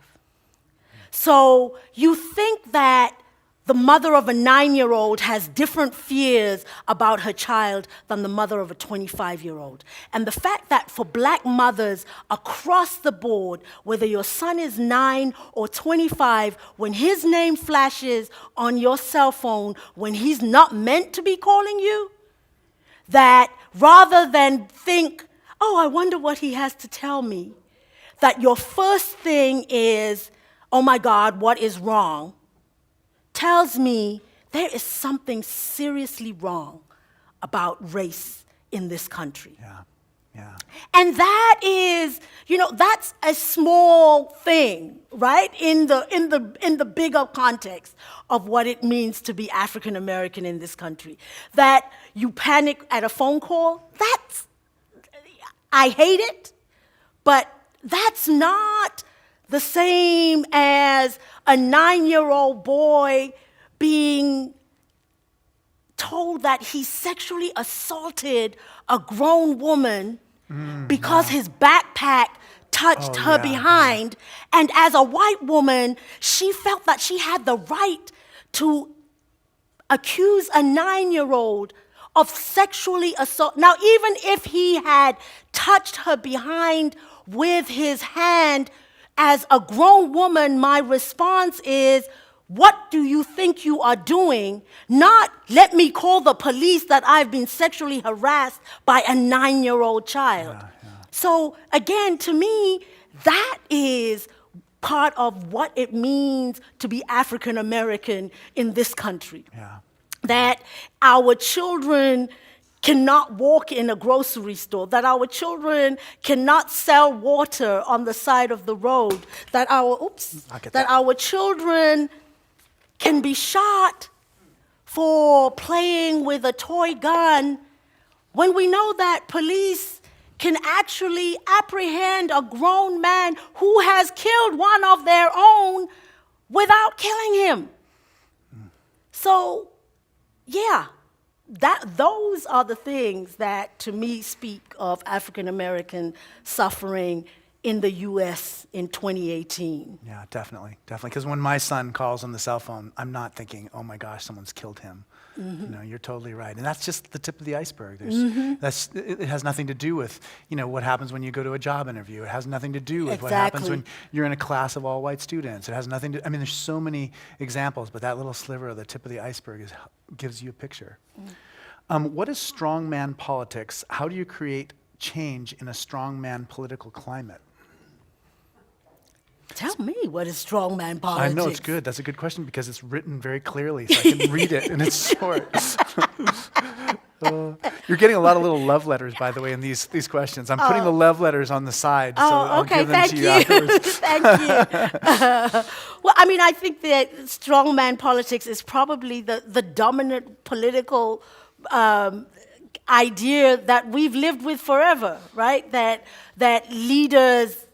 So you think that the mother of a 9-year-old has different fears about her child than the mother of a 25-year-old. And the fact that for black mothers across the board, whether your son is 9 or 25, when his name flashes on your cell phone, when he's not meant to be calling you, that rather than think, oh, I wonder what he has to tell me, that your first thing is, oh my God, what is wrong? Tells me there is something seriously wrong about race in this country. Yeah. And that is, that's a small thing, right? In the bigger context of what it means to be African American in this country. That you panic at a phone call, I hate it, but that's not the same as a 9-year-old boy being told that he sexually assaulted a grown woman because his backpack touched her behind. And as a white woman, she felt that she had the right to accuse a 9-year-old of sexually assault. Now, even if he had touched her behind with his hand, as a grown woman, my response is, what do you think you are doing? Not, let me call the police that I've been sexually harassed by a 9-year-old child. So again, to me, that is part of what it means to be African American in this country. That our children cannot walk in a grocery store, that our children cannot sell water on the side of the road, that our children can be shot for playing with a toy gun, when we know that police can actually apprehend a grown man who has killed one of their own without killing him. So, yeah. Those are the things that, to me, speak of African American suffering in the U.S. in 2018. Yeah, definitely. Because when my son calls on the cell phone, I'm not thinking, oh my gosh, someone's killed him. You're totally right. And that's just the tip of the iceberg. It has nothing to do with, what happens when you go to a job interview. It has nothing to do with what happens when you're in a class of all white students. It has nothing to, there's so many examples, but that little sliver of the tip of the iceberg gives you a picture. What is strongman politics? How do you create change in a strongman political climate? Tell me, what is strongman politics? I know, it's good. That's a good question because it's written very clearly, so I can read it, and it's short. You're getting a lot of little love letters, by the way, in these questions. I'm putting the love letters on the side, so I'll give them to you afterwards. Thank you. Well, I think that strongman politics is probably the dominant political idea that we've lived with forever, right? That leaders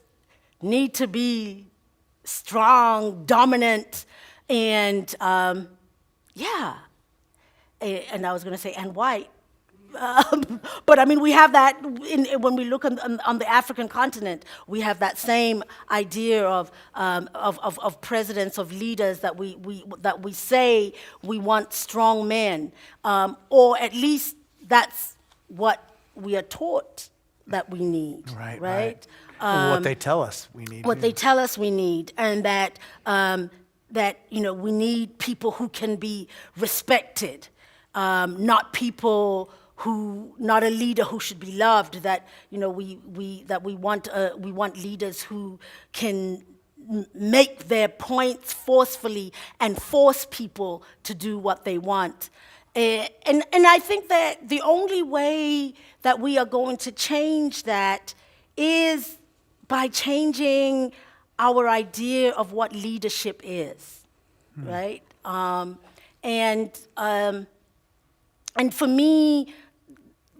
need to be strong, dominant, and and I was going to say, and white. But we have that when we look on the African continent. We have that same idea of presidents, of leaders that we say we want strong men, or at least that's what we are taught that we need. Right. What they tell us we need. What they tell us we need, and that we need people who can be respected, not a leader who should be loved. That we want leaders who can make their points forcefully and force people to do what they want. And I think that the only way that we are going to change that is by changing our idea of what leadership is, right? And for me,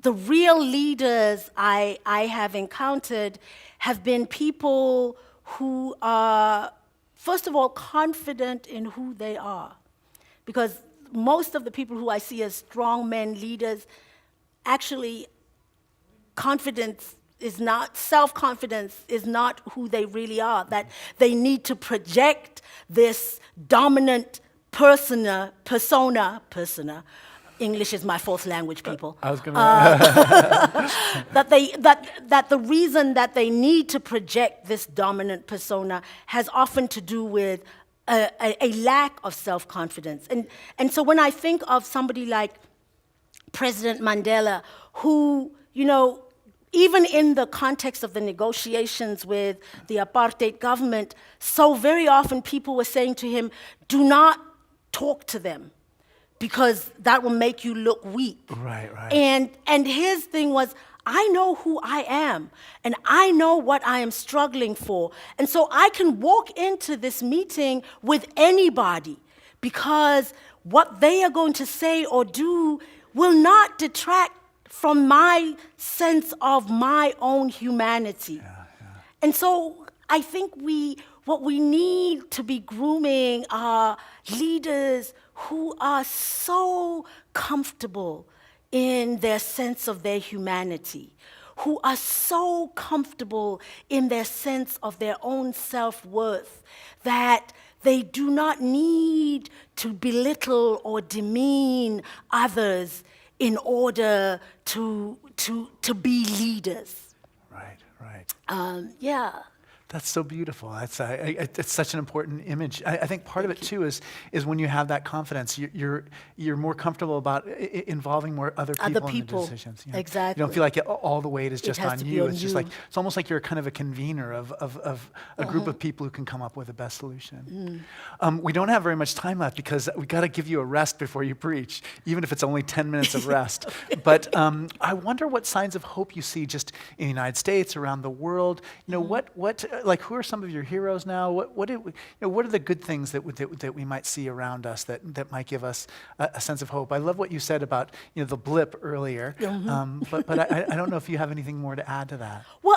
the real leaders I have encountered have been people who are, first of all, confident in who they are. Because most of the people who I see as strong men leaders, actually, self-confidence is not who they really are, that they need to project this dominant persona. English is my fourth language, people. I was going That the reason that they need to project this dominant persona has often to do with a lack of self-confidence. And so when I think of somebody like President Mandela, who, even in the context of the negotiations with the apartheid government, so very often people were saying to him, do not talk to them, because that will make you look weak. Right. And his thing was, I know who I am, and I know what I am struggling for. And so I can walk into this meeting with anybody, because what they are going to say or do will not detract from my sense of my own humanity. And so I think what we need to be grooming are leaders who are so comfortable in their sense of their humanity, who are so comfortable in their sense of their own self-worth, that they do not need to belittle or demean others in order to be leaders. Right. Yeah. That's so beautiful. It's such an important image. I think part of it too is when you have that confidence, you're more comfortable about involving more other people in the decisions. Exactly. You don't feel like all the weight is just on you. It's just like it's almost like you're kind of a convener of a group of people who can come up with the best solution. We don't have very much time left because we got to give you a rest before you preach, even if it's only 10 minutes of rest. But I wonder what signs of hope you see just in the United States, around the world. Who are some of your heroes now? What are the good things that we might see around us that might give us a sense of hope? I love what you said about the blip earlier, but I don't know if you have anything more to add to that. Well,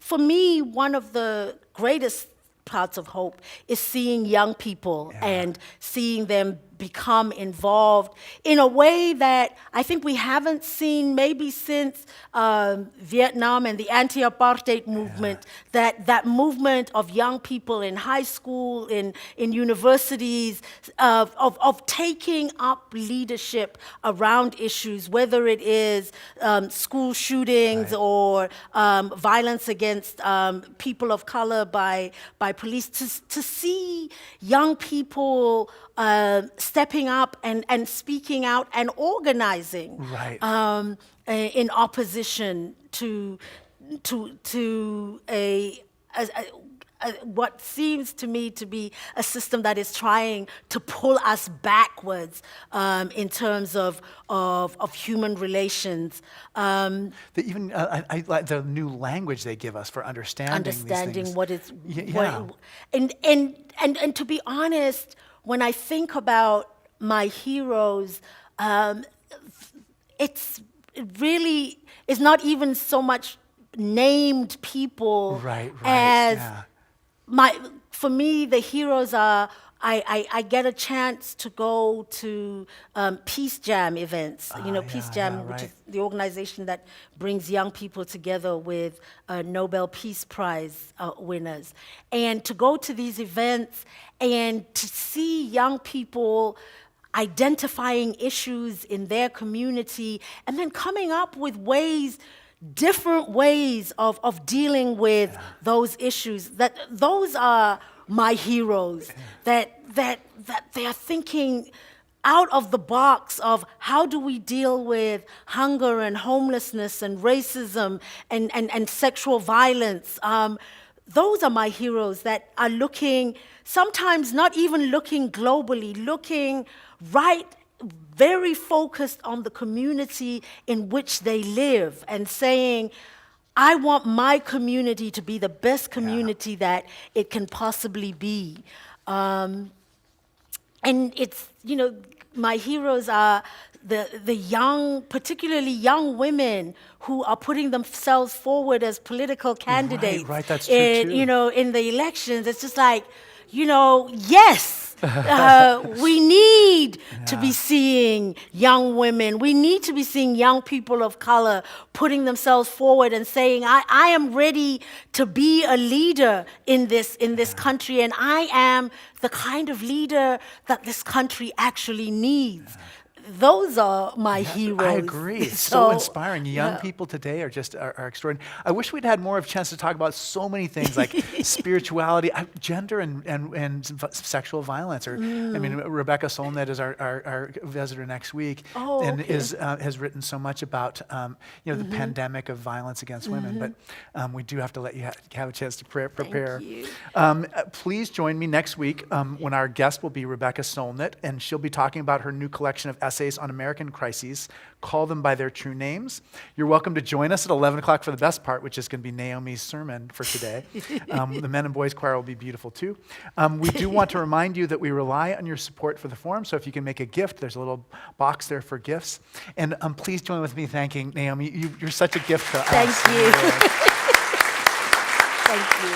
for me, one of the greatest parts of hope is seeing young people and seeing them become involved in a way that I think we haven't seen maybe since Vietnam and the anti-apartheid movement, that movement of young people in high school, in universities, of taking up leadership around issues, whether it is school shootings or violence against people of color by police, to see young people stepping up and speaking out and organizing in opposition to what seems to me to be a system that is trying to pull us backwards in terms of human relations. I like the new language they give us for understanding these things. What is, and to be honest, when I think about my heroes, it really is not even so much named people as for me, the heroes are, I get a chance to go to Peace Jam events. Peace Jam, which is the organization that brings young people together with Nobel Peace Prize winners. And to go to these events and to see young people identifying issues in their community and then coming up with different ways of dealing with those issues, those are my heroes, that they are thinking out of the box of how do we deal with hunger and homelessness and racism and sexual violence. those are my heroes that are looking, sometimes not even looking globally, looking right, very focused on the community in which they live and saying, I want my community to be the best community that it can possibly be. And it's, my heroes are the young, particularly young women who are putting themselves forward as political candidates. Right, that's true too. In the elections. It's just like, yes, we need to be seeing young women. We need to be seeing young people of color putting themselves forward and saying, I am ready to be a leader in this country, and I am the kind of leader that this country actually needs. Those are my heroes. I agree. It's so inspiring. Young people today are just are extraordinary. I wish we'd had more of a chance to talk about so many things like spirituality, gender, and sexual violence. Rebecca Solnit is our visitor next week, and has written so much about the pandemic of violence against women. But we do have to let you have a chance to prepare. Thank you. Please join me next week when our guest will be Rebecca Solnit, and she'll be talking about her new collection of essays on American crises, Call Them by Their True Names. You're welcome to join us at 11 o'clock for the best part, which is going to be Naomi's sermon for today. The men and boys choir will be beautiful too. We do want to remind you that we rely on your support for the forum, so if you can make a gift, there's a little box there for gifts. And please join with me thanking Naomi. You're such a gift to us. Thank you. Thank you.